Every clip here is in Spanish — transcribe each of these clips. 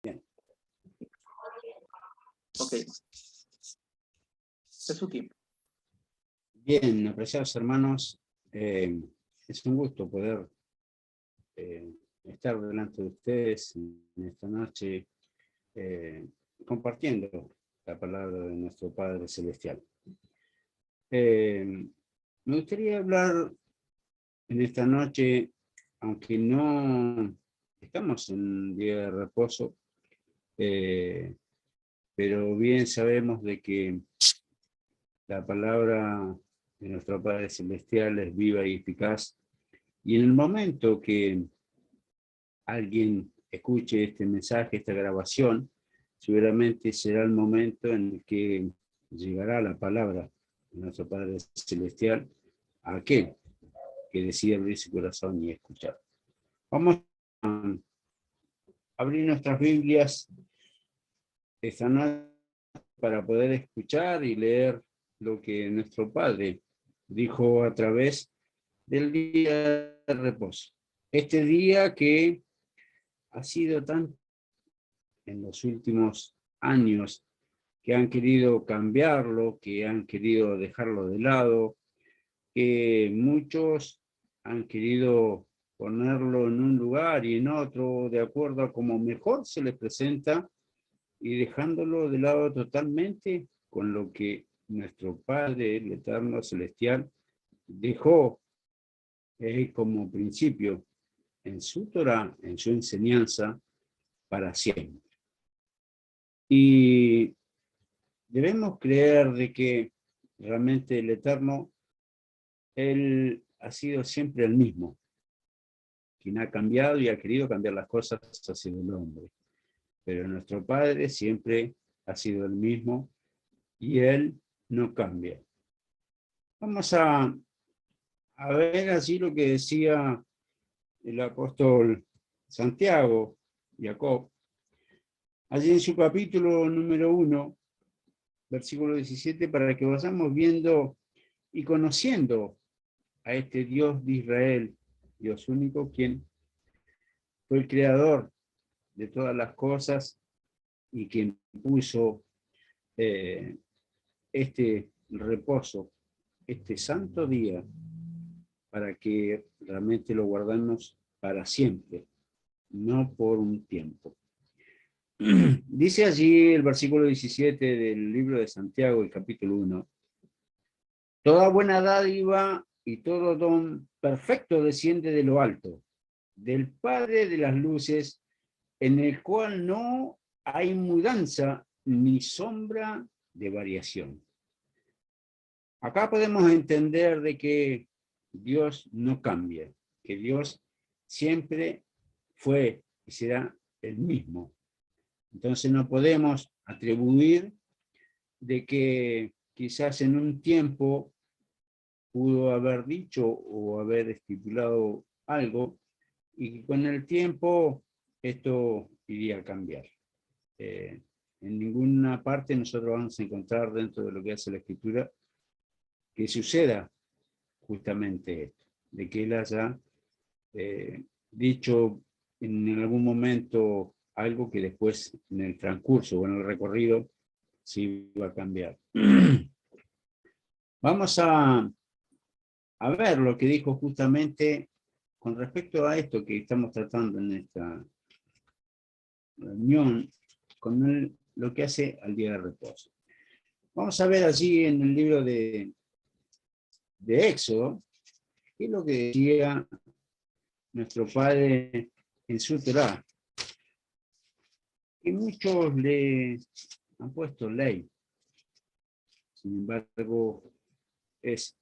Bien. Ok. Es su tiempo. Bien, apreciados hermanos, es un gusto poder estar delante de ustedes en esta noche compartiendo la palabra de nuestro Padre Celestial. Me gustaría hablar en esta noche, aunque no estamos en un día de reposo, pero bien sabemos de que la palabra de nuestro Padre Celestial es viva y eficaz, y en el momento que alguien escuche este mensaje, esta grabación, seguramente será el momento en el que llegará la palabra de nuestro Padre Celestial a aquel que decide abrir su corazón y escuchar. Vamos a abrir nuestras Biblias esta noche para poder escuchar y leer lo que nuestro Padre dijo a través del día de reposo. Este día que ha sido tan en los últimos años, que han querido cambiarlo, que han querido dejarlo de lado, que muchos han querido ponerlo en un lugar y en otro, de acuerdo a cómo mejor se les presenta, y dejándolo de lado totalmente con lo que nuestro Padre, el Eterno Celestial, dejó como principio en su Torah, en su enseñanza, para siempre. Y debemos creer de que realmente el Eterno, Él ha sido siempre el mismo. Quien ha cambiado y ha querido cambiar las cosas ha sido el hombre. Pero nuestro Padre siempre ha sido el mismo y Él no cambia. Vamos a ver así lo que decía el apóstol Santiago, Jacob, allí en su capítulo número 1, versículo 17, para que vayamos viendo y conociendo a este Dios de Israel, Dios único, quien fue el creador de todas las cosas y quien puso este reposo, este santo día, para que realmente lo guardemos para siempre, no por un tiempo. Dice allí el versículo 17 del libro de Santiago, el capítulo 1, toda buena dádiva y todo don perfecto desciende de lo alto, del Padre de las luces, en el cual no hay mudanza ni sombra de variación. Acá podemos entender de que Dios no cambia, que Dios siempre fue y será el mismo. Entonces no podemos atribuir de que quizás en un tiempo pudo haber dicho o haber estipulado algo y que con el tiempo esto iría a cambiar. En ninguna parte nosotros vamos a encontrar dentro de lo que hace la Escritura que suceda justamente esto, de que él haya dicho en algún momento algo que después en el transcurso o en el recorrido se iba a cambiar. Vamos a ver lo que dijo justamente con respecto a esto que estamos tratando en esta reunión, con lo que hace al día de reposo. Vamos a ver allí en el libro de Éxodo, qué es lo que decía nuestro Padre en su Torá, que muchos le han puesto ley. Sin embargo, es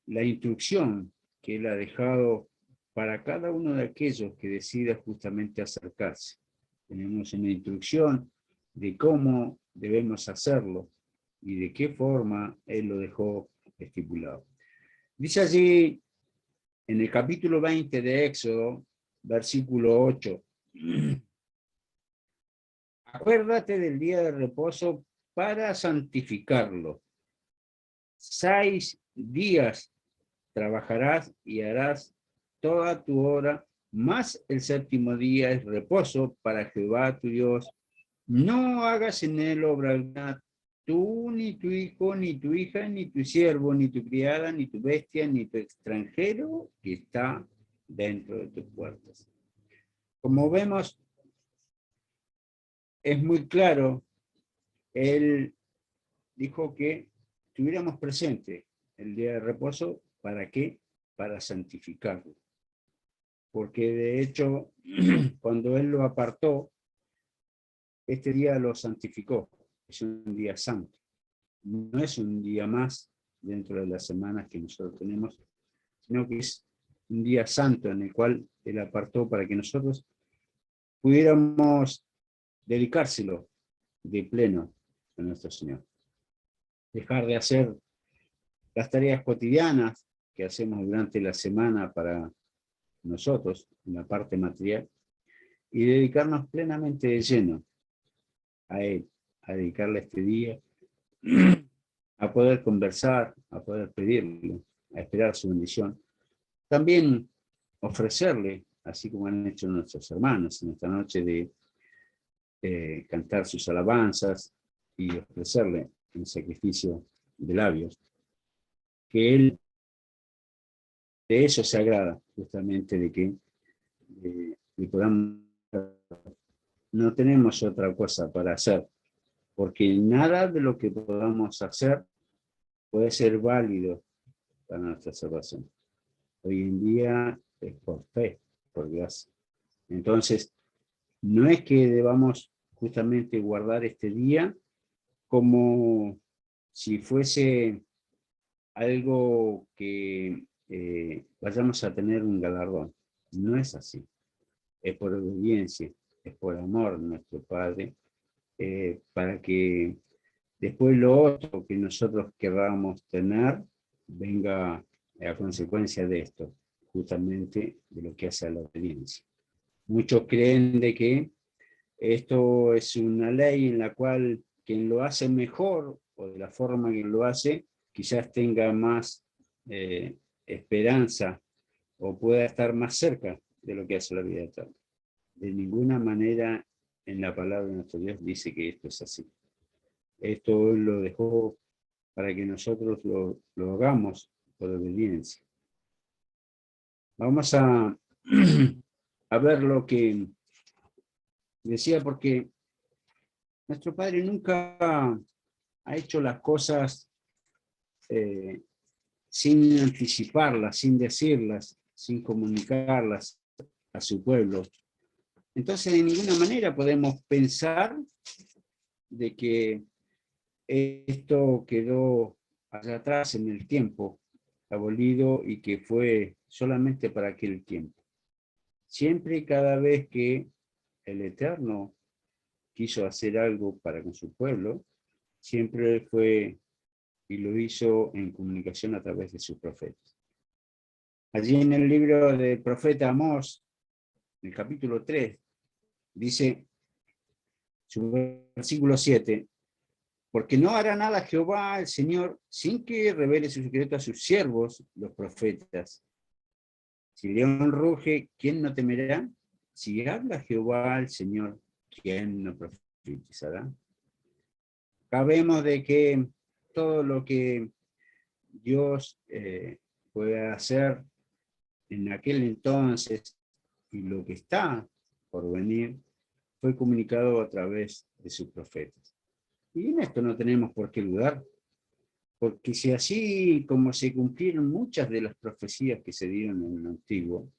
la instrucción que él ha dejado para cada uno de aquellos que decida justamente acercarse. Tenemos una instrucción de cómo debemos hacerlo y de qué forma él lo dejó estipulado. Dice allí en el capítulo 20 de Éxodo, versículo 8, acuérdate del día de reposo para santificarlo. 6 días trabajarás y harás toda tu obra Mas el séptimo día es reposo para Jehová tu Dios. No hagas en él obra alguna, tú, ni tu hijo, ni tu hija, ni tu siervo, ni tu criada, ni tu bestia, ni tu extranjero que está dentro de tus puertas. Como vemos, es muy claro, él dijo que tuviéramos presente el día de reposo. ¿Para qué? Para santificarlo. Porque de hecho, cuando él lo apartó, este día lo santificó. Es un día santo. No es un día más dentro de las semanas que nosotros tenemos, sino que es un día santo en el cual él apartó para que nosotros pudiéramos dedicárselo de pleno a nuestro Señor. Dejar de hacer las tareas cotidianas que hacemos durante la semana para nosotros, en la parte material, y dedicarnos plenamente de lleno a Él, a dedicarle este día, a poder conversar, a poder pedirle, a esperar su bendición. También ofrecerle, así como han hecho nuestros hermanos en esta noche, de cantar sus alabanzas y ofrecerle un sacrificio de labios, que Él de eso se agrada, justamente de que podamos. No tenemos otra cosa para hacer, porque nada de lo que podamos hacer puede ser válido para nuestra salvación. Hoy en día es por fe, por gracia. Entonces, no es que debamos justamente guardar este día como si fuese algo que vayamos a tener un galardón. No es así. Es por obediencia, es por amor a nuestro Padre, para que después lo otro que nosotros queramos tener venga a consecuencia de esto, justamente de lo que hace a la obediencia. Muchos creen de que esto es una ley en la cual quien lo hace mejor o de la forma que lo hace, quizás tenga más esperanza o pueda estar más cerca de lo que hace la vida eterna. De ninguna manera en la palabra de nuestro Dios dice que esto es así. Esto Él lo dejó para que nosotros lo hagamos por obediencia. Vamos a ver lo que decía, porque nuestro Padre nunca ha hecho las cosas sin anticiparlas, sin decirlas, sin comunicarlas a su pueblo. Entonces, de ninguna manera podemos pensar de que esto quedó allá atrás en el tiempo, abolido y que fue solamente para aquel tiempo. Siempre y cada vez que el Eterno quiso hacer algo para con su pueblo, siempre fue y lo hizo en comunicación a través de sus profetas. Allí en el libro del profeta Amós, en el capítulo 3, dice, su versículo 7, porque no hará nada Jehová el Señor sin que revele su secreto a sus siervos, los profetas. Si león ruge, ¿quién no temerá? Si habla Jehová el Señor, ¿quién no profetizará? Acá vemos de que todo lo que Dios puede hacer en aquel entonces y lo que está por venir fue comunicado a través de sus profetas. Y en esto no tenemos por qué dudar, porque si así como se cumplieron muchas de las profecías que se dieron en el Antiguo,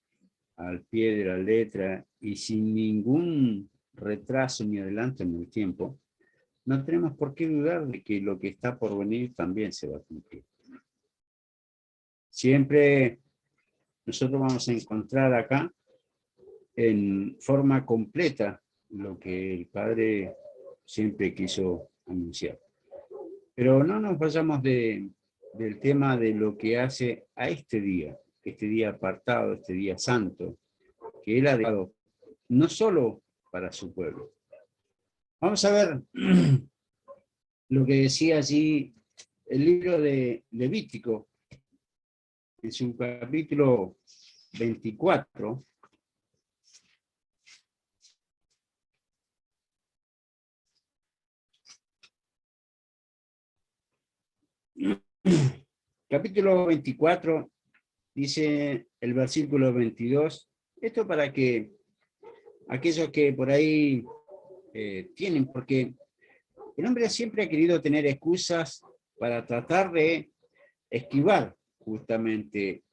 al pie de la letra y sin ningún retraso ni adelanto en el tiempo, no tenemos por qué dudar de que lo que está por venir también se va a cumplir. Siempre nosotros vamos a encontrar acá en forma completa lo que el Padre siempre quiso anunciar. Pero no nos vayamos del tema de lo que hace a este día apartado, este día santo, que Él ha dado no solo para su pueblo. Vamos a ver lo que decía allí el libro de Levítico, en su capítulo 24, Capítulo 24, dice el versículo 22, esto para que aquellos que por ahí tienen, porque el hombre siempre ha querido tener excusas para tratar de esquivar justamente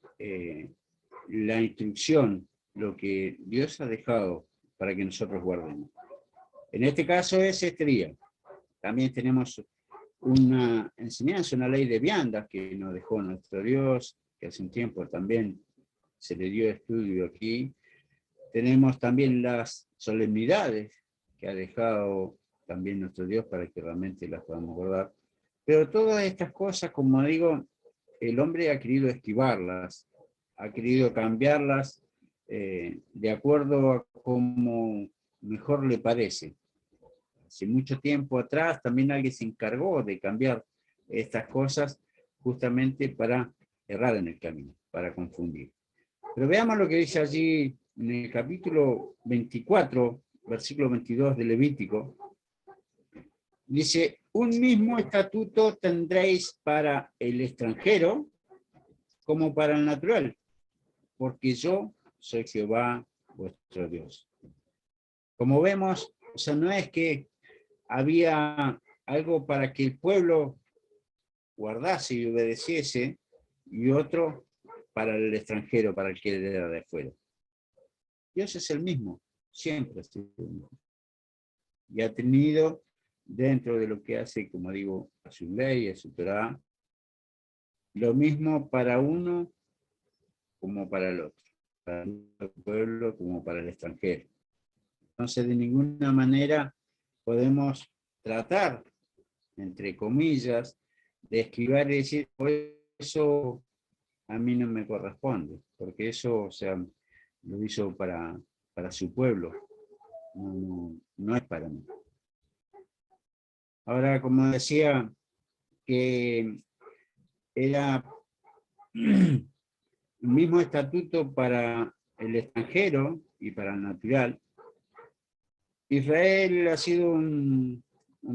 la instrucción, lo que Dios ha dejado para que nosotros guardemos. En este caso es este día. También tenemos una enseñanza, una ley de viandas que nos dejó nuestro Dios, que hace un tiempo también se le dio estudio aquí. Tenemos también las solemnidades que ha dejado también nuestro Dios para que realmente las podamos guardar. Pero todas estas cosas, como digo, el hombre ha querido esquivarlas, ha querido cambiarlas de acuerdo a cómo mejor le parece. Hace mucho tiempo atrás también alguien se encargó de cambiar estas cosas justamente para errar en el camino, para confundir. Pero veamos lo que dice allí en el capítulo 24, versículo 22 de Levítico. Dice, un mismo estatuto tendréis para el extranjero como para el natural, porque yo soy Jehová vuestro Dios. Como vemos, o sea, no es que había algo para que el pueblo guardase y obedeciese, y otro para el extranjero, para el que era de afuera. Dios es el mismo, siempre ha sido el mismo. Y ha tenido dentro de lo que hace, como digo, a su ley, a su Torá, lo mismo para uno como para el otro, para el pueblo como para el extranjero. Entonces, de ninguna manera podemos tratar, entre comillas, de esquivar y decir, eso a mí no me corresponde, porque eso, o sea, lo hizo para su pueblo, no es para mí. Ahora, como decía, que era el mismo estatuto para el extranjero y para el natural. Israel ha sido un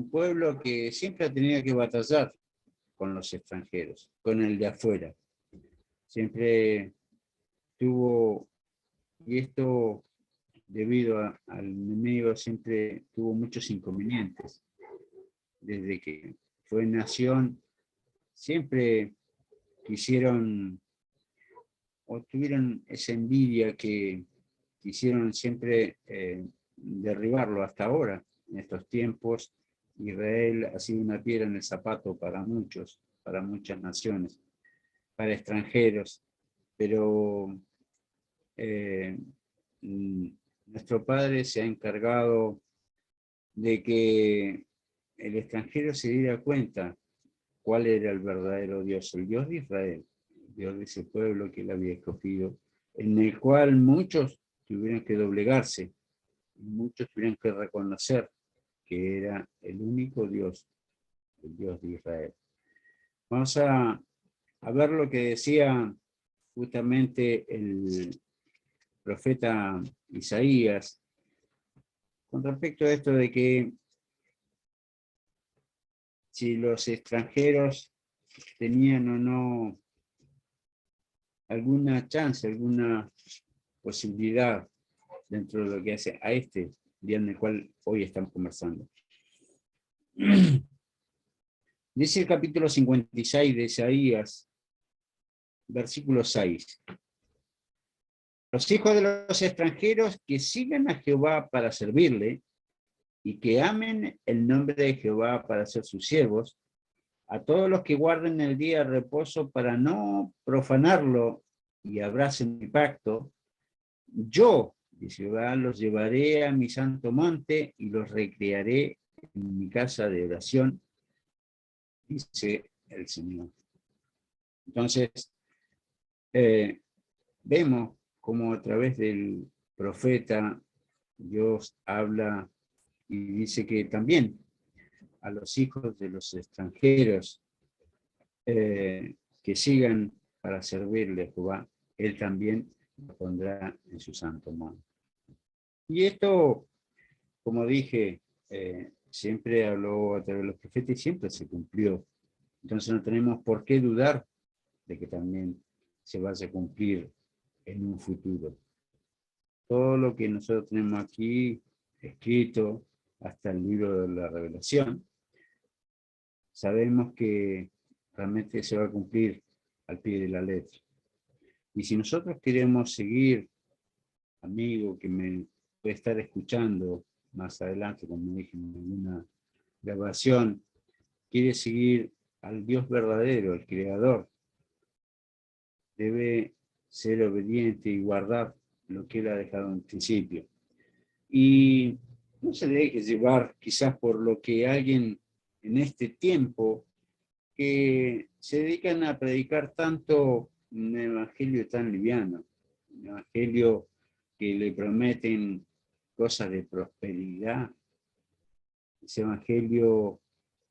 pueblo que siempre ha tenido que batallar con los extranjeros, con el de afuera. Siempre tuvo, y esto debido al enemigo, siempre tuvo muchos inconvenientes. Desde que fue nación, siempre quisieron o tuvieron esa envidia que quisieron siempre derribarlo hasta ahora. En estos tiempos, Israel ha sido una piedra en el zapato para muchos, para muchas naciones, para extranjeros, pero nuestro Padre se ha encargado de que el extranjero se diera cuenta cuál era el verdadero Dios, el Dios de Israel, el Dios de ese pueblo que él había escogido, en el cual muchos tuvieron que doblegarse, muchos tuvieron que reconocer que era el único Dios, el Dios de Israel. Vamos a ver lo que decía justamente el profeta Isaías con respecto a esto de que si los extranjeros tenían o no alguna chance, alguna posibilidad dentro de lo que hace a este día en el cual hoy estamos conversando. Dice el capítulo 56 de Isaías, versículo 6. Los hijos de los extranjeros que sigan a Jehová para servirle y que amen el nombre de Jehová para ser sus siervos, a todos los que guarden el día de reposo para no profanarlo y abracen mi pacto, yo, dice Jehová, los llevaré a mi santo monte y los recrearé en mi casa de oración, dice el Señor. Entonces, vemos como a través del profeta Dios habla y dice que también a los hijos de los extranjeros que sigan para servirle a Jehová, él también lo pondrá en su santo monte. Y esto, como dije, siempre habló a través de los profetas y siempre se cumplió. Entonces no tenemos por qué dudar de que también se vaya a cumplir en un futuro. Todo lo que nosotros tenemos aquí escrito, hasta el libro de la Revelación, sabemos que realmente se va a cumplir al pie de la letra. Y si nosotros queremos seguir, amigo que me puede estar escuchando más adelante, como dije en alguna grabación, quiere seguir al Dios verdadero, al Creador, debe ser obediente y guardar lo que Él ha dejado en principio. Y no se deje llevar quizás por lo que alguien en este tiempo que se dedican a predicar tanto un evangelio tan liviano, un evangelio que le prometen cosas de prosperidad, ese evangelio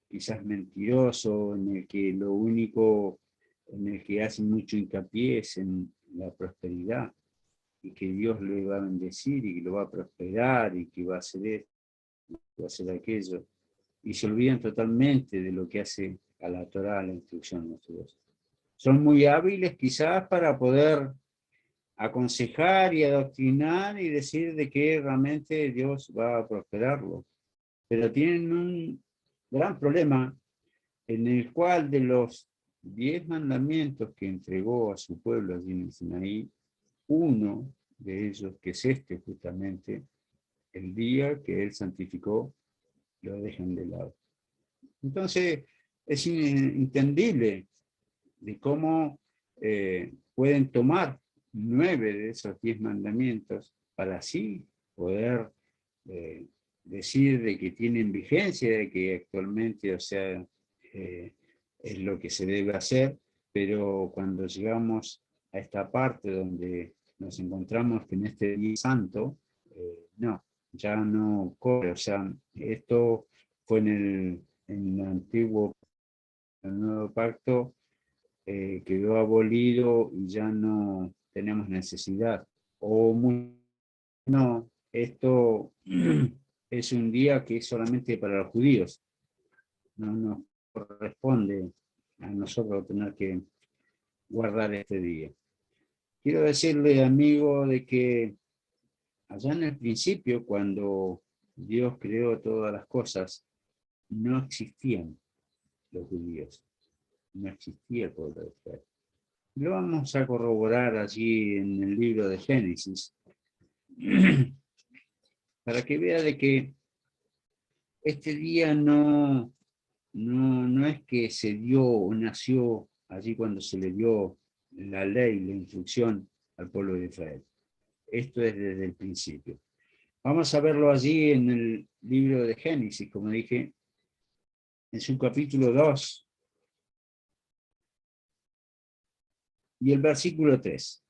quizás mentiroso, en el que lo único en el que hacen mucho hincapié es en la prosperidad, y que Dios le va a bendecir y que lo va a prosperar y que va a hacer esto, va a hacer aquello, y se olvidan totalmente de lo que hace a la Torá, la instrucción de nuestro Dios. Son muy hábiles quizás para poder aconsejar y adoctrinar y decir de que realmente Dios va a prosperarlo, pero tienen un gran problema en el cual de los 10 mandamientos que entregó a su pueblo allí en Sinaí, uno de ellos, que es este justamente, el día que él santificó, lo dejan de lado. Entonces, es entendible de cómo pueden tomar 9 de esos 10 mandamientos para así poder decir de que tienen vigencia, de que actualmente, o sea, es lo que se debe hacer, pero cuando llegamos a esta parte donde nos encontramos que en este día santo, no, ya no corre, o sea, esto fue en el antiguo, el nuevo pacto, quedó abolido y ya no tenemos necesidad. O no, esto es un día que es solamente para los judíos, no nos corresponde a nosotros tener que guardar este día. Quiero decirle, amigo, de que allá en el principio, cuando Dios creó todas las cosas, no existían los judíos, no existía el pueblo de Israel. Lo vamos a corroborar allí en el libro de Génesis, para que vea de que este día no es que se dio o nació allí cuando se le dio la ley, la instrucción al pueblo de Israel. Esto es desde el principio. Vamos a verlo allí en el libro de Génesis, como dije, en su capítulo 2 y el versículo 3.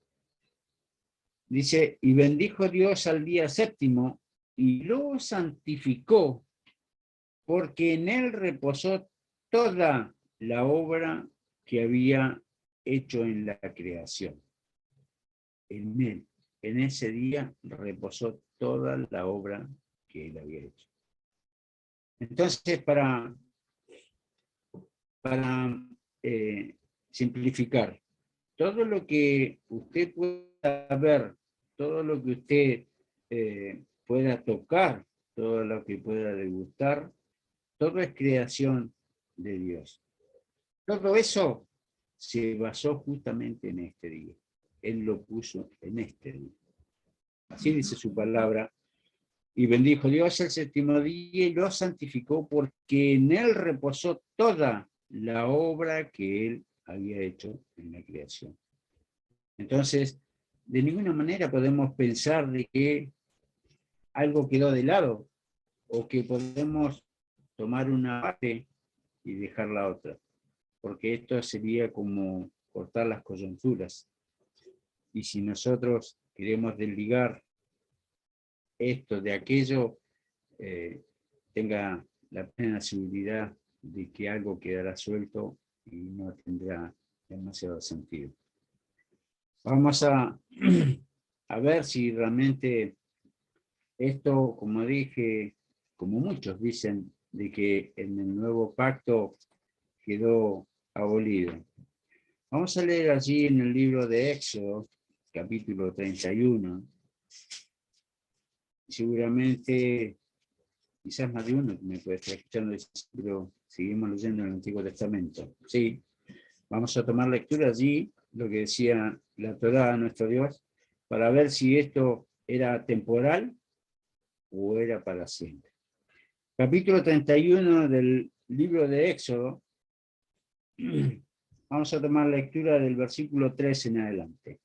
Dice, y bendijo Dios al día séptimo y lo santificó, porque en él reposó toda la obra que había hecho en la creación. En él, en ese día, reposó toda la obra que él había hecho. Entonces, para simplificar, todo lo que usted pueda ver, todo lo que usted pueda tocar, todo lo que pueda degustar, todo es creación de Dios. Todo eso se basó justamente en este día. Él lo puso en este día. Así dice su palabra. Y bendijo Dios el séptimo día y lo santificó, porque en él reposó toda la obra que él había hecho en la creación. Entonces, de ninguna manera podemos pensar de que algo quedó de lado o que podemos tomar una parte y dejar la otra, porque esto sería como cortar las coyunturas. Y si nosotros queremos desligar esto de aquello, tenga la plena seguridad de que algo quedará suelto y no tendrá demasiado sentido. Vamos a ver si realmente esto, como dije, como muchos dicen, de que en el nuevo pacto quedó abolido. Vamos a leer allí en el libro de Éxodo, capítulo 31. Seguramente, quizás más de uno me puede estar escuchando, pero seguimos leyendo el Antiguo Testamento. Sí, vamos a tomar lectura allí, lo que decía la Torá, nuestro Dios, para ver si esto era temporal o era para siempre. Capítulo 31 del libro de Éxodo. Vamos a tomar lectura del versículo 3 en adelante.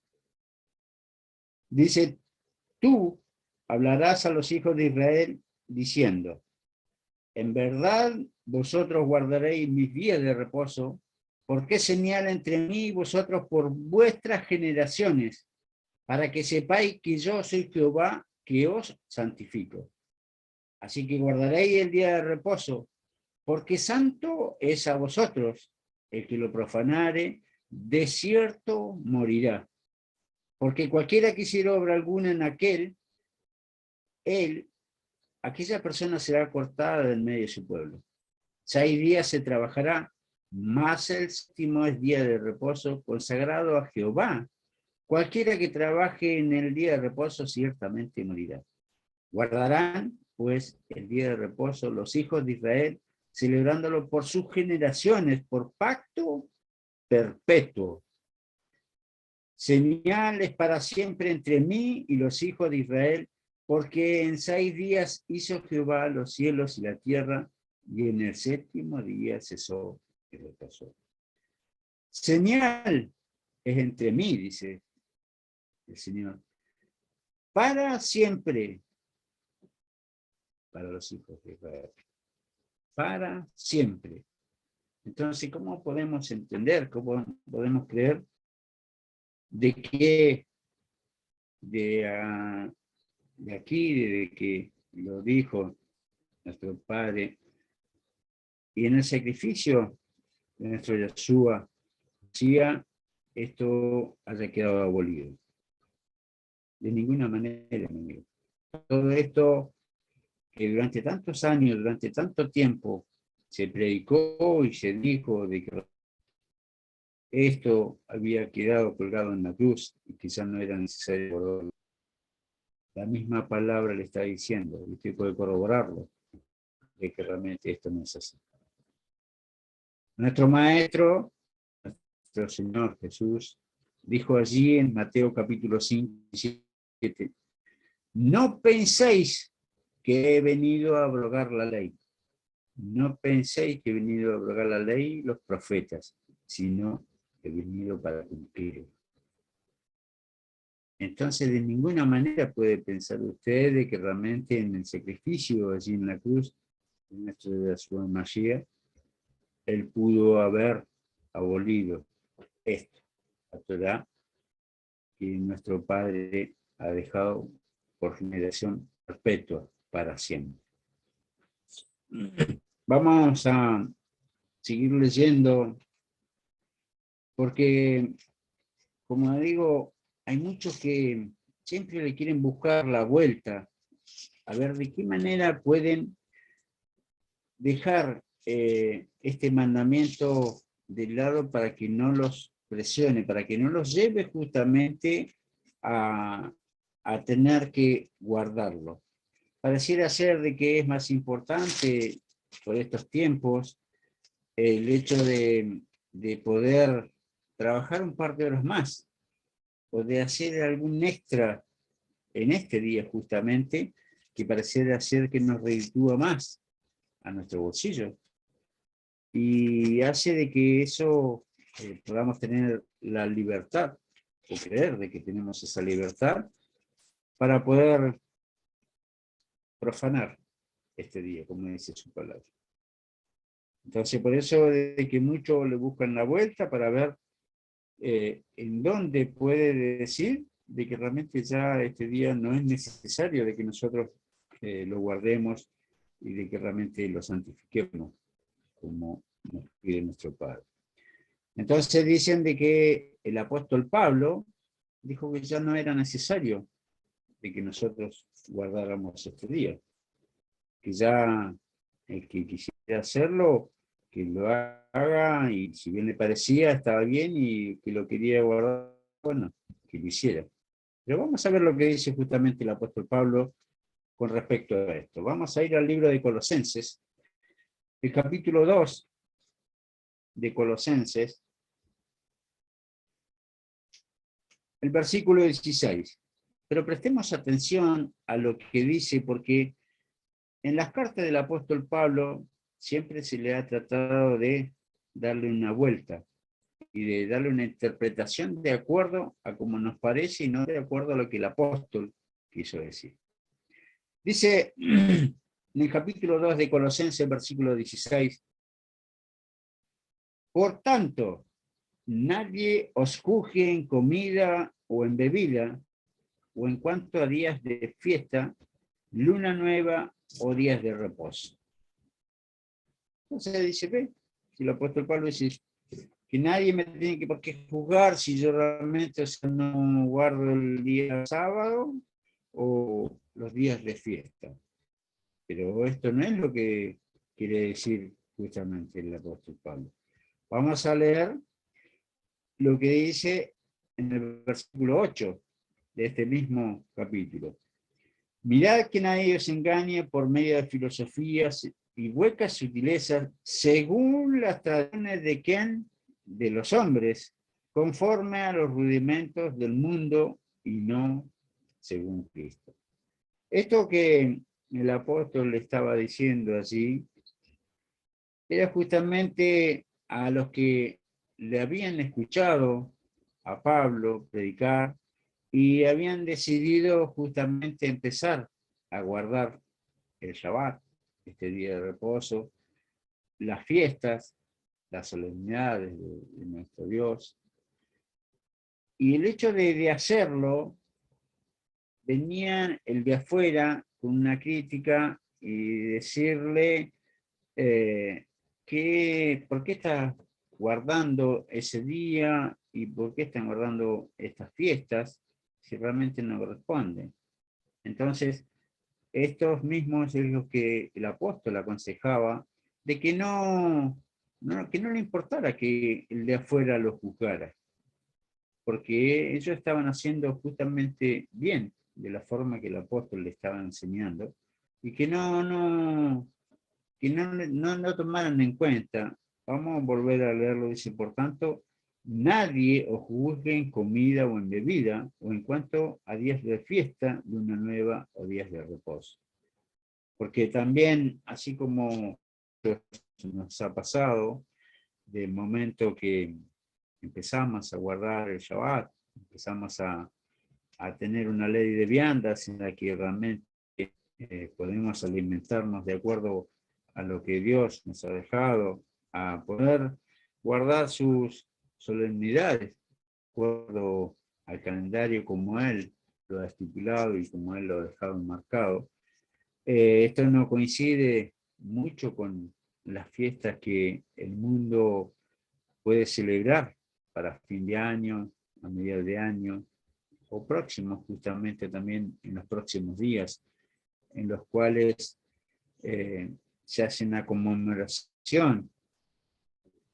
Dice, tú hablarás a los hijos de Israel diciendo, en verdad vosotros guardaréis mis días de reposo, porque señal entre mí y vosotros por vuestras generaciones, para que sepáis que yo soy Jehová, que os santifico. Así que guardaréis el día de reposo, porque santo es a vosotros. El que lo profanare, de cierto morirá. Porque cualquiera que hiciera obra alguna en aquella persona será cortada del medio de su pueblo. 6 días se trabajará, mas el séptimo es día de reposo consagrado a Jehová. Cualquiera que trabaje en el día de reposo ciertamente morirá. Guardarán, pues, el día de reposo los hijos de Israel, celebrándolo por sus generaciones, por pacto perpetuo. Señales para siempre entre mí y los hijos de Israel, porque en 6 días hizo Jehová los cielos y la tierra, y en el séptimo día cesó y reposó. Señal es entre mí, dice el Señor, para siempre, para los hijos de Israel. Para siempre. Entonces, ¿cómo podemos entender, cómo podemos creer de que de aquí, de que lo dijo nuestro Padre, y en el sacrificio de nuestro Yeshua, esto haya quedado abolido? De ninguna manera, mi amigo. Todo esto que durante tantos años, durante tanto tiempo, se predicó y se dijo de que esto había quedado colgado en la cruz y quizás no era necesario corroborarlo. La misma palabra le está diciendo, y usted puede corroborarlo, de que realmente esto no es así. Nuestro Maestro, nuestro Señor Jesús, dijo allí en Mateo capítulo 5, 17, no penséis que he venido a abrogar la ley. No penséis que he venido a abrogar la ley y los profetas, sino que he venido para cumplir. Entonces, de ninguna manera puede pensar usted de que realmente en el sacrificio allí en la cruz, en nuestro Yeshua Mashiach, él pudo haber abolido esto, la Torá, que nuestro Padre ha dejado por generación perpetua para siempre. Vamos a seguir leyendo, porque, como digo, hay muchos que siempre le quieren buscar la vuelta, a ver de qué manera pueden dejar este mandamiento de lado para que no los presione, para que no los lleve justamente a tener que guardarlo. Pareciera ser de que es más importante por estos tiempos el hecho de poder trabajar un par de horas más o de hacer algún extra en este día justamente que pareciera ser que nos reditúa más a nuestro bolsillo y hace de que eso podamos tener la libertad o creer de que tenemos esa libertad para poder profanar este día, como dice su palabra. Entonces, por eso de que muchos le buscan la vuelta para ver en dónde puede decir de que realmente ya este día no es necesario de que nosotros lo guardemos y de que realmente lo santifiquemos, como nos pide nuestro Padre. Entonces dicen de que el apóstol Pablo dijo que ya no era necesario de que nosotros guardáramos este día, que ya el que quisiera hacerlo, que lo haga, y si bien le parecía, estaba bien, y que lo quería guardar, bueno, que lo hiciera. Pero vamos a ver lo que dice justamente el apóstol Pablo con respecto a esto. Vamos a ir al libro de Colosenses, el capítulo 2 de Colosenses, el versículo 16. Pero prestemos atención a lo que dice, porque en las cartas del apóstol Pablo siempre se le ha tratado de darle una vuelta y de darle una interpretación de acuerdo a como nos parece y no de acuerdo a lo que el apóstol quiso decir. Dice en el capítulo 2 de Colosenses, versículo 16, por tanto, nadie os juzgue en comida o en bebida, o en cuanto a días de fiesta, luna nueva o días de reposo. Entonces dice, ve, si el apóstol Pablo dice que nadie me tiene que por qué juzgar si yo realmente, o sea, no guardo el día sábado o los días de fiesta. Pero esto no es lo que quiere decir justamente el apóstol Pablo. Vamos a leer lo que dice en el versículo 8 de este mismo capítulo. Mirad que nadie os engañe por medio de filosofías y huecas sutilezas, según las tradiciones de quién, de los hombres, conforme a los rudimentos del mundo y no según Cristo. Esto que el apóstol le estaba diciendo así, era justamente a los que le habían escuchado a Pablo predicar y habían decidido justamente empezar a guardar el Shabbat, este día de reposo, las fiestas, las solemnidades de nuestro Dios. Y el hecho de hacerlo, venía el de afuera con una crítica y decirle por qué estás guardando ese día y por qué están guardando estas fiestas si realmente no corresponden. Entonces, estos mismos es lo que el apóstol aconsejaba, de que no le importara que el de afuera lo juzgara, porque ellos estaban haciendo justamente bien, de la forma que el apóstol le estaba enseñando, y que no tomaran en cuenta. Vamos a volver a leerlo, dice, por tanto, nadie os juzgue en comida o en bebida, o en cuanto a días de fiesta, luna nueva o días de reposo. Porque también, así como nos ha pasado, del momento que empezamos a guardar el Shabbat, empezamos a tener una ley de viandas en la que realmente podemos alimentarnos de acuerdo a lo que Dios nos ha dejado, a poder guardar sus solemnidades, de acuerdo al calendario como Él lo ha estipulado y como Él lo ha dejado marcado. Esto no coincide mucho con las fiestas que el mundo puede celebrar para fin de año, a mediados de año, o próximos, justamente también en los próximos días, en los cuales se hace una conmemoración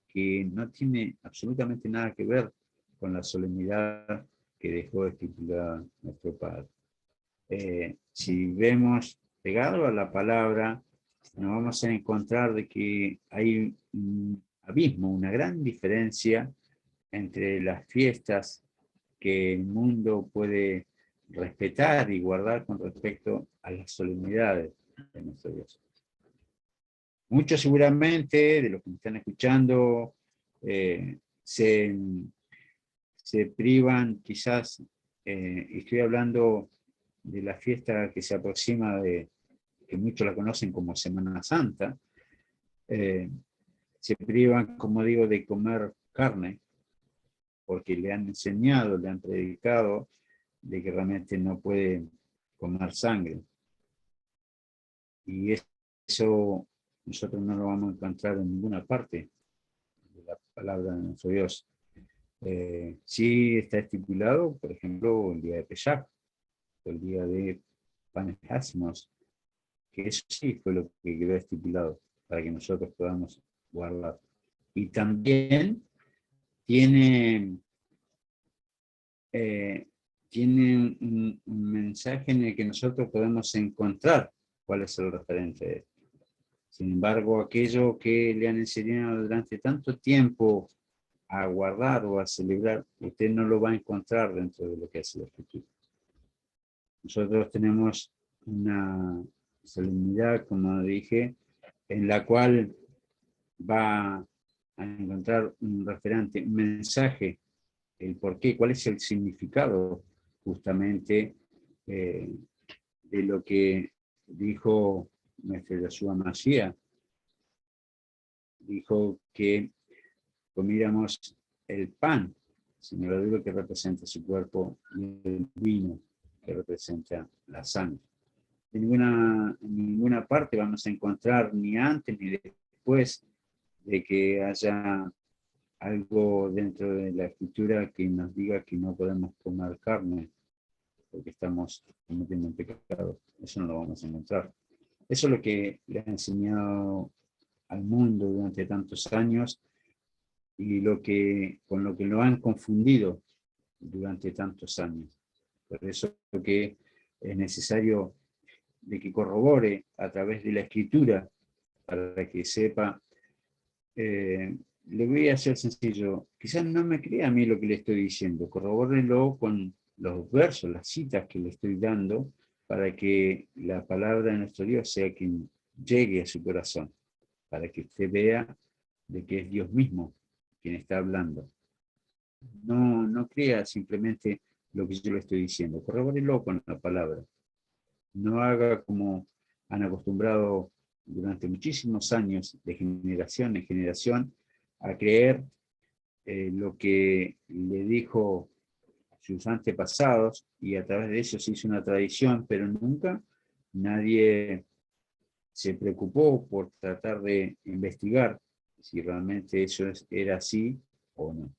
que no tiene absolutamente nada que ver con la solemnidad que dejó estipulada nuestro Padre. Si vemos pegado a la palabra, nos vamos a encontrar de que hay un abismo, una gran diferencia entre las fiestas que el mundo puede respetar y guardar con respecto a las solemnidades de nuestro Dios. Muchos seguramente de los que me están escuchando se privan, quizás, estoy hablando de la fiesta que se aproxima, que muchos la conocen como Semana Santa, se privan, como digo, de comer carne, porque le han enseñado, le han predicado de que realmente no puede comer sangre. Y eso nosotros no lo vamos a encontrar en ninguna parte de la palabra de nuestro Dios. Sí está estipulado, por ejemplo, el día de Pesach, el día de panes ácimos, que eso sí fue lo que quedó estipulado para que nosotros podamos guardar. Y también tiene, tiene un mensaje en el que nosotros podemos encontrar cuál es el referente de esto. Sin embargo, aquello que le han enseñado durante tanto tiempo a guardar o a celebrar, usted no lo va a encontrar dentro de lo que es la Escritura. Nosotros tenemos una solemnidad, como dije, en la cual va a encontrar un referente, un mensaje, el por qué, cuál es el significado justamente de lo que dijo nuestro Yeshua Mashiach. Dijo que comiéramos el pan, sino lo digo que representa su cuerpo, y el vino que representa la sangre. En ninguna parte vamos a encontrar ni antes ni después de que haya algo dentro de la Escritura que nos diga que no podemos comer carne porque estamos cometiendo un pecado. Eso no lo vamos a encontrar. Eso es lo que le ha enseñado al mundo durante tantos años y con lo que lo han confundido durante tantos años. Por eso que es necesario de que corrobore a través de la Escritura para que sepa. Le voy a hacer sencillo, quizás no me crea a mí lo que le estoy diciendo, corrobórelo con los versos, las citas que le estoy dando, para que la palabra de nuestro Dios sea quien llegue a su corazón, para que usted vea de que es Dios mismo quien está hablando. No crea simplemente lo que yo le estoy diciendo, corrobórelo con la palabra. No haga como han acostumbrado durante muchísimos años, de generación en generación, a creer lo que le dijo sus antepasados, y a través de eso se hizo una tradición, pero nunca nadie se preocupó por tratar de investigar si realmente eso era así o no.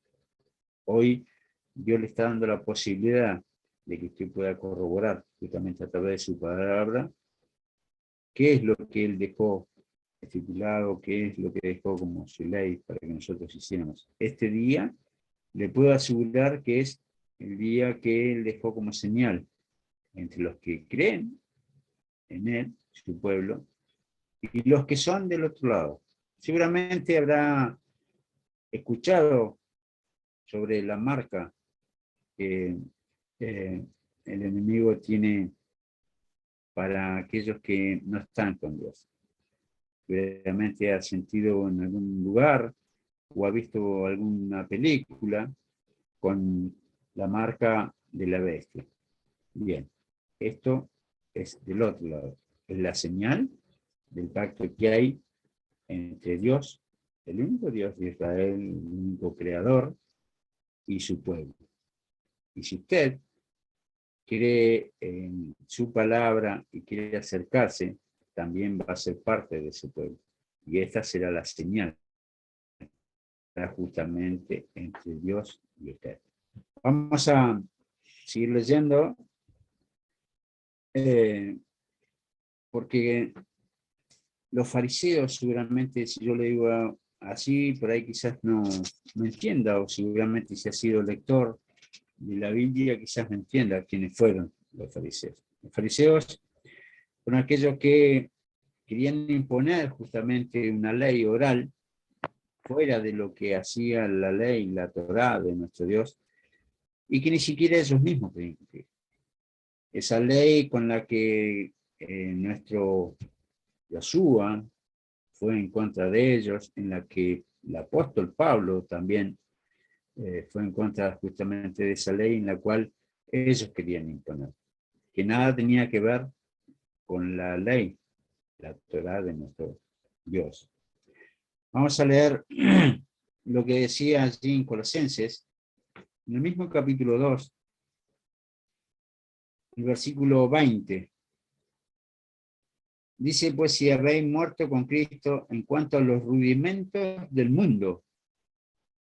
Hoy Dios le está dando la posibilidad de que usted pueda corroborar justamente a través de su palabra qué es lo que Él dejó estipulado, qué es lo que dejó como su ley para que nosotros hiciéramos. Este día le puedo asegurar que es el día que Él dejó como señal entre los que creen en Él, su pueblo, y los que son del otro lado. Seguramente habrá escuchado sobre la marca que el enemigo tiene para aquellos que no están con Dios. Seguramente ha sentido en algún lugar o ha visto alguna película con la marca de la bestia. Bien, esto es del otro lado. Es la señal del pacto que hay entre Dios, el único Dios de Israel, el único creador, y su pueblo. Y si usted cree en su palabra y quiere acercarse, también va a ser parte de ese pueblo. Y esta será la señal justamente entre Dios y usted. Vamos a seguir leyendo, porque los fariseos seguramente, si yo le digo así, por ahí quizás no entienda, o seguramente si ha sido lector de la Biblia, quizás no entienda quiénes fueron los fariseos. Los fariseos fueron aquellos que querían imponer justamente una ley oral fuera de lo que hacía la ley, la Torá de nuestro Dios, y que ni siquiera ellos mismos querían cumplir. Esa ley con la que nuestro Yeshua fue en contra de ellos, en la que el apóstol Pablo también fue en contra justamente de esa ley en la cual ellos querían imponer, que nada tenía que ver con la ley, la Torá de nuestro Dios. Vamos a leer lo que decía allí en Colosenses, en el mismo capítulo 2, el versículo 20. Dice, pues si habéis muerto con Cristo en cuanto a los rudimentos del mundo,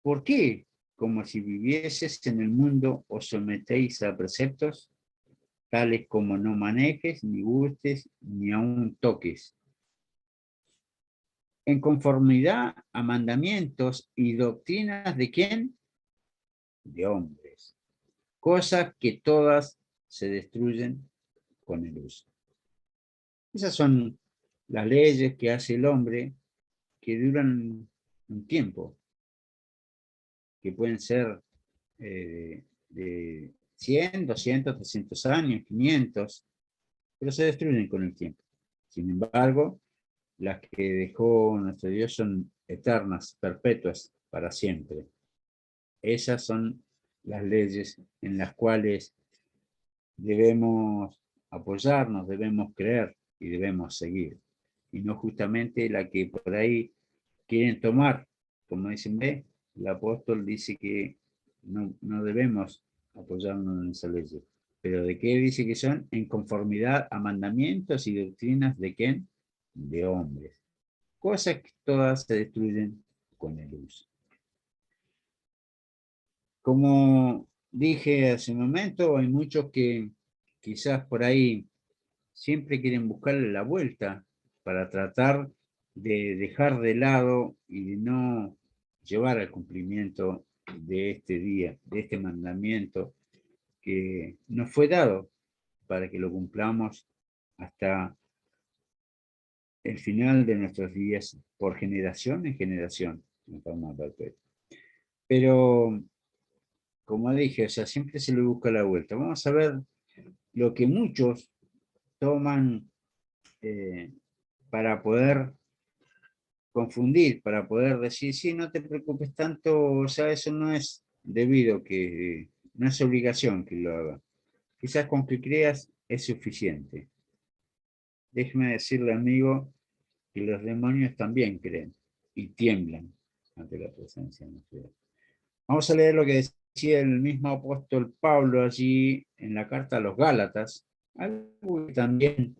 ¿por qué? Como si vivieses en el mundo, os sometéis a preceptos, tales como no manejes, ni gustes, ni aun toques. en conformidad a mandamientos y doctrinas de ¿quién? De hombres. Cosas que todas se destruyen con el uso. Esas son las leyes que hace el hombre que duran un tiempo, que pueden ser de 100, 200, 300 años, 500, pero se destruyen con el tiempo. Sin embargo, las que dejó nuestro Dios son eternas, perpetuas, para siempre. Esas son las leyes en las cuales debemos apoyarnos, debemos creer y debemos seguir. Y no justamente la que por ahí quieren tomar, como dicen, ve, el apóstol dice que no debemos apoyarnos en esa ley. Pero ¿de qué dice que son? En conformidad a mandamientos y doctrinas de quién? De hombres. Cosas que todas se destruyen con el uso. Como dije hace un momento, hay muchos que quizás por ahí siempre quieren buscarle la vuelta para tratar de dejar de lado y de no llevar al cumplimiento de este día, de este mandamiento que nos fue dado para que lo cumplamos hasta el final de nuestros días, por generación en generación, en forma perpetua. Pero, como dije, o sea, siempre se le busca la vuelta. Vamos a ver lo que muchos toman para poder confundir, para poder decir, sí, no te preocupes tanto, o sea, eso no es debido, que no es obligación que lo haga. Quizás con que creas es suficiente. Déjeme decirle, amigo, que los demonios también creen y tiemblan ante la presencia de Dios. Vamos a leer lo que decía el mismo apóstol Pablo allí en la carta a los Gálatas, algo que también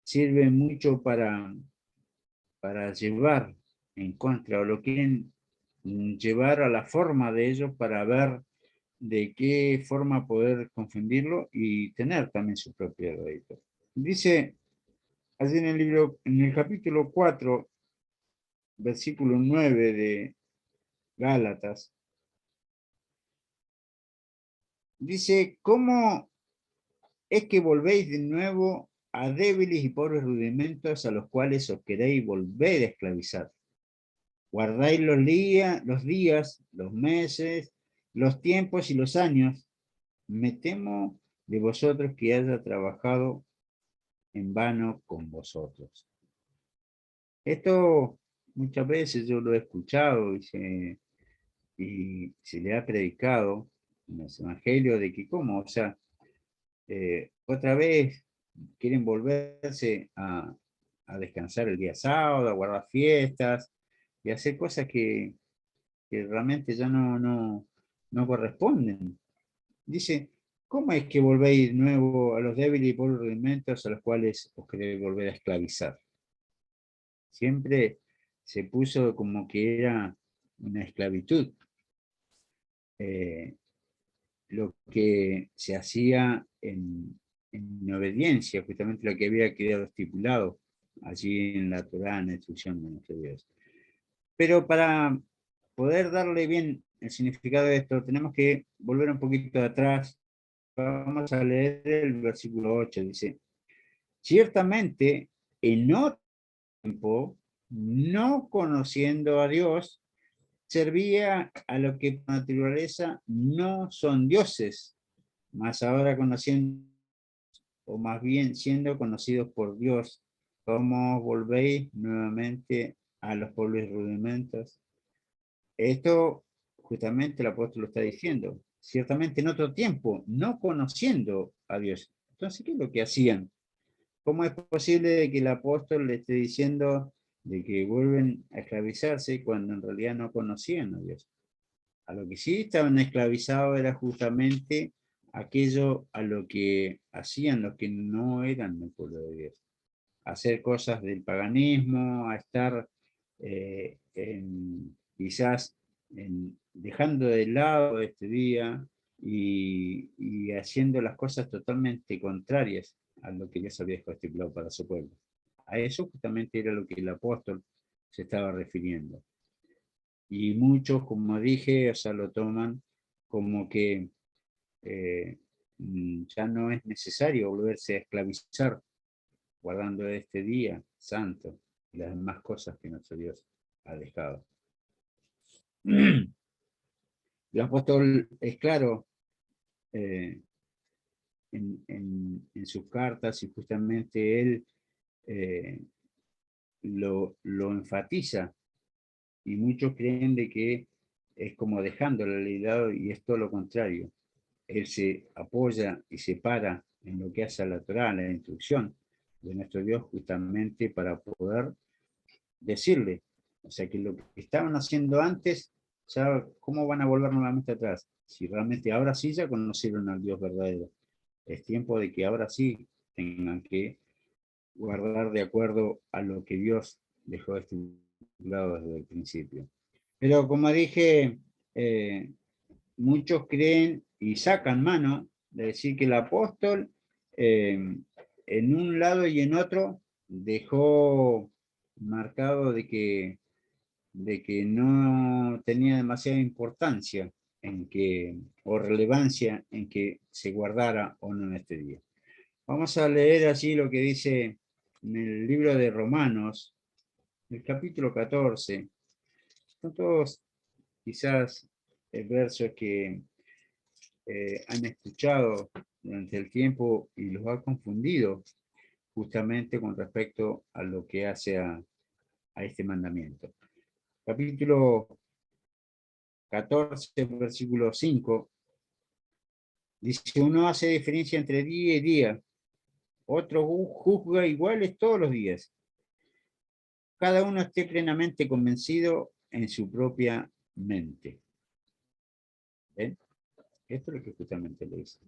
sirve mucho para llevar en contra, o lo quieren llevar a la forma de ellos para ver de qué forma poder confundirlo y tener también su propio rédito. Dice así en el libro, en el capítulo 4, versículo 9 de Gálatas, dice, ¿cómo es que volvéis de nuevo a débiles y pobres rudimentos a los cuales os queréis volver a esclavizar? Guardáis los días, los meses, los tiempos y los años. Me temo de vosotros que haya trabajado en vano con vosotros. Esto muchas veces yo lo he escuchado y se le ha predicado en los evangelios de que cómo, o sea, otra vez quieren volverse a descansar el día sábado, a guardar fiestas y hacer cosas que realmente ya no corresponden. Dice, ¿cómo es que volvéis de nuevo a los débiles y pobres rudimentos a los cuales os queréis volver a esclavizar? Siempre se puso como que era una esclavitud. Lo que se hacía en obediencia, justamente lo que había quedado estipulado allí en la Torá, en la instrucción de nuestro Dios. Pero para poder darle bien el significado de esto, tenemos que volver un poquito atrás. Vamos a leer el versículo 8, dice, ciertamente en otro tiempo, no conociendo a Dios, servía a lo que por naturaleza no son dioses, mas ahora conociendo, o más bien siendo conocidos por Dios, ¿cómo volvéis nuevamente a los pobres rudimentos? Esto justamente el apóstol lo está diciendo. Ciertamente en otro tiempo, no conociendo a Dios. Entonces, ¿qué es lo que hacían? ¿Cómo es posible que el apóstol le esté diciendo de que vuelven a esclavizarse cuando en realidad no conocían a Dios? A lo que sí estaban esclavizados era justamente aquello a lo que hacían los que no eran del pueblo de Dios. Hacer cosas del paganismo, a estar quizás dejando de lado este día y haciendo las cosas totalmente contrarias a lo que Dios había estipulado para su pueblo. A eso justamente era lo que el apóstol se estaba refiriendo. Y muchos, como dije, o sea, lo toman como que ya no es necesario volverse a esclavizar guardando este día santo y las demás cosas que nuestro Dios ha dejado. El apóstol es claro en sus cartas, y justamente él lo enfatiza, y muchos creen de que es como dejando la ley de lado, y es todo lo contrario. Él se apoya y se para en lo que hace a la Torá, la instrucción de nuestro Dios, justamente para poder decirle, o sea, que lo que estaban haciendo antes, ya, ¿cómo van a volver nuevamente atrás? Si realmente ahora sí ya conocieron al Dios verdadero. Es tiempo de que ahora sí tengan que guardar de acuerdo a lo que Dios dejó estipulado desde el principio. Pero como dije, muchos creen y sacan mano de decir que el apóstol en un lado y en otro dejó marcado de que no tenía demasiada importancia en que, o relevancia en que se guardara o no en este día. Vamos a leer allí lo que dice en el libro de Romanos, el capítulo 14. Son todos quizás versos que han escuchado durante el tiempo y los ha confundido justamente con respecto a lo que hace a este mandamiento. Capítulo 14, versículo 5, dice: uno hace diferencia entre día y día, otro juzga iguales todos los días. Cada uno esté plenamente convencido en su propia mente. ¿Ven? Esto es lo que justamente le dice.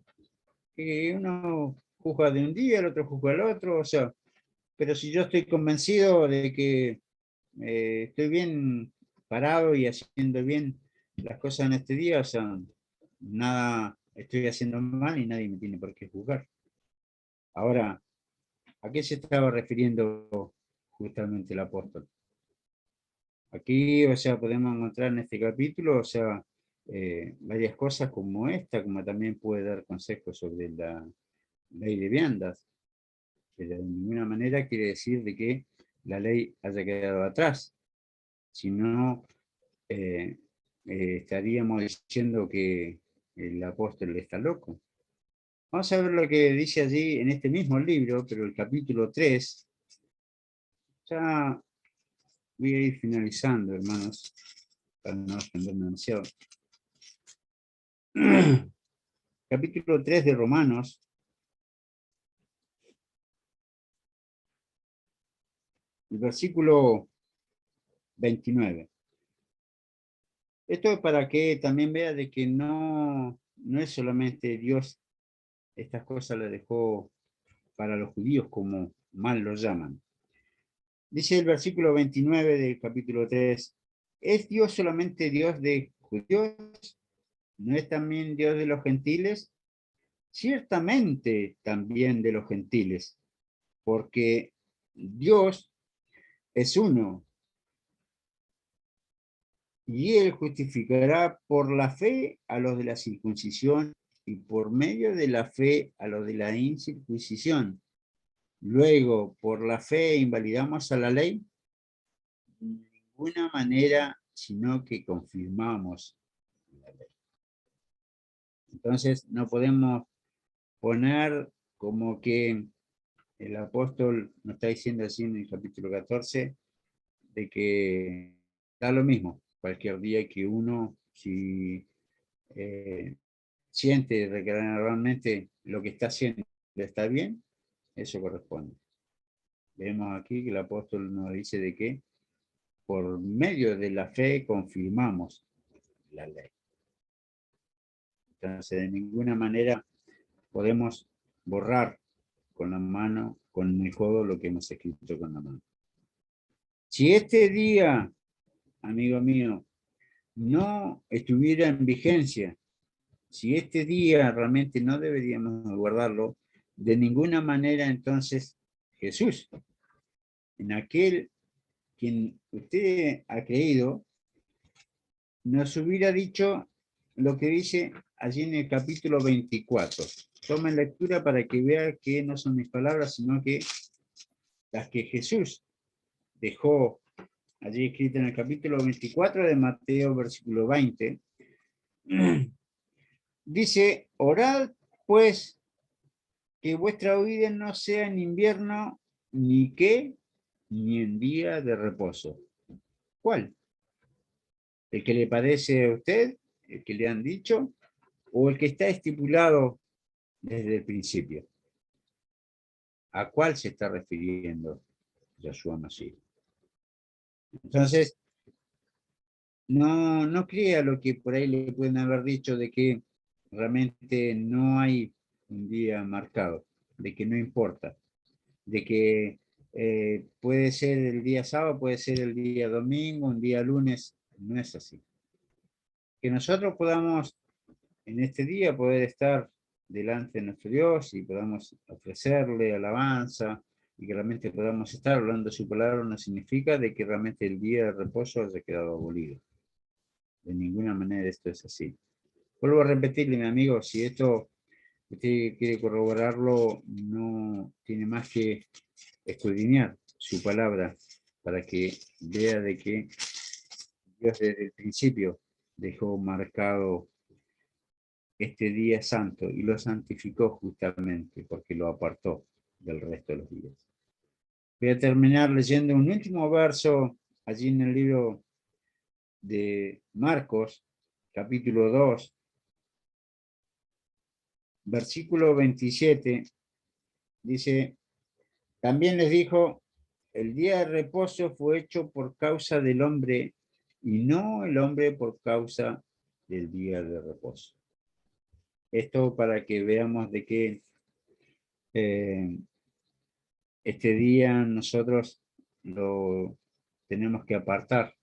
Que uno juzga de un día, el otro juzga al otro, o sea, pero si yo estoy convencido de que estoy bien parado y haciendo bien las cosas en este día, o sea, nada estoy haciendo mal y nadie me tiene por qué juzgar. Ahora, ¿a qué se estaba refiriendo justamente el apóstol? Aquí, o sea, podemos encontrar en este capítulo, o sea, varias cosas como esta, como también puede dar consejos sobre la ley de viandas, pero de ninguna manera quiere decir de que la ley haya quedado atrás, sino estaríamos diciendo que el apóstol está loco. Vamos a ver lo que dice allí en este mismo libro, pero el capítulo 3, ya voy a ir finalizando, hermanos, para no extenderme demasiado. Capítulo 3 de Romanos, el versículo 29. Esto es para que también vea de que no es solamente Dios, estas cosas las dejó para los judíos, como mal lo llaman. Dice el versículo 29 del capítulo 3, ¿es Dios solamente Dios de judíos? ¿No es también Dios de los gentiles? Ciertamente también de los gentiles, porque Dios es uno, y él justificará por la fe a los de la circuncisión y por medio de la fe a los de la incircuncisión. Luego, por la fe invalidamos a la ley, de ninguna manera, sino que confirmamos la ley. Entonces, no podemos poner como que el apóstol nos está diciendo así en el capítulo 14, de que da lo mismo, cualquier día que uno, si siente de que realmente lo que está haciendo está bien, eso corresponde. Vemos aquí que el apóstol nos dice de que por medio de la fe confirmamos la ley. Entonces, de ninguna manera podemos borrar con la mano, con el codo, lo que hemos escrito con la mano. Si este día, amigo mío, no estuviera en vigencia, si este día realmente no deberíamos guardarlo, de ninguna manera entonces Jesús, en aquel quien usted ha creído, nos hubiera dicho lo que dice allí en el capítulo 24. Tomen lectura para que vea que no son mis palabras, sino que las que Jesús dejó allí escritas en el capítulo 24 de Mateo, versículo 20. Dice, orad pues que vuestra huida no sea en invierno, ni qué, ni en día de reposo. ¿Cuál? ¿El que le parece a usted? ¿El que le han dicho? ¿O el que está estipulado desde el principio? ¿A cuál se está refiriendo Yahshua Mashiach? Entonces, no crea lo que por ahí le pueden haber dicho de que realmente no hay un día marcado, de que no importa, de que puede ser el día sábado, puede ser el día domingo, un día lunes. No es así. Que nosotros podamos en este día poder estar delante de nuestro Dios y podamos ofrecerle alabanza y que realmente podamos estar hablando de su palabra no significa de que realmente el día de reposo haya quedado abolido. De ninguna manera esto es así. Vuelvo a repetirle, mi amigo, si esto usted quiere corroborarlo, no tiene más que escudriñar su palabra para que vea de que Dios desde el principio dejó marcado este día santo y lo santificó justamente porque lo apartó del resto de los días. Voy a terminar leyendo un último verso allí en el libro de Marcos, capítulo 2, versículo 27, dice, también les dijo, el día de reposo fue hecho por causa del hombre y no el hombre por causa del día de reposo. Esto para que veamos de que este día nosotros lo tenemos que apartar.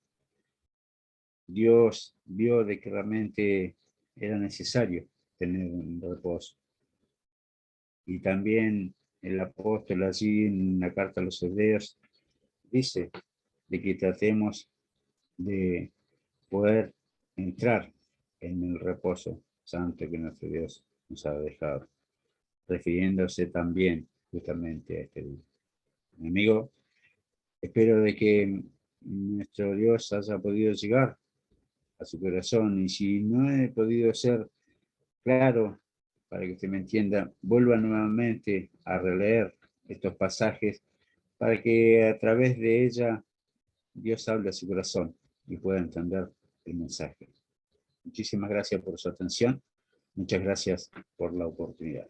Dios vio de que realmente era necesario tener un reposo. Y también el apóstol allí en la carta a los Hebreos dice de que tratemos de poder entrar en el reposo santo que nuestro Dios nos ha dejado, refiriéndose también justamente a este día. Mi amigo, espero de que nuestro Dios haya podido llegar a su corazón y si no he podido ser claro, para que usted me entienda, vuelva nuevamente a releer estos pasajes para que a través de ella Dios hable a su corazón y pueda entender el mensaje. Muchísimas gracias por su atención. Muchas gracias por la oportunidad.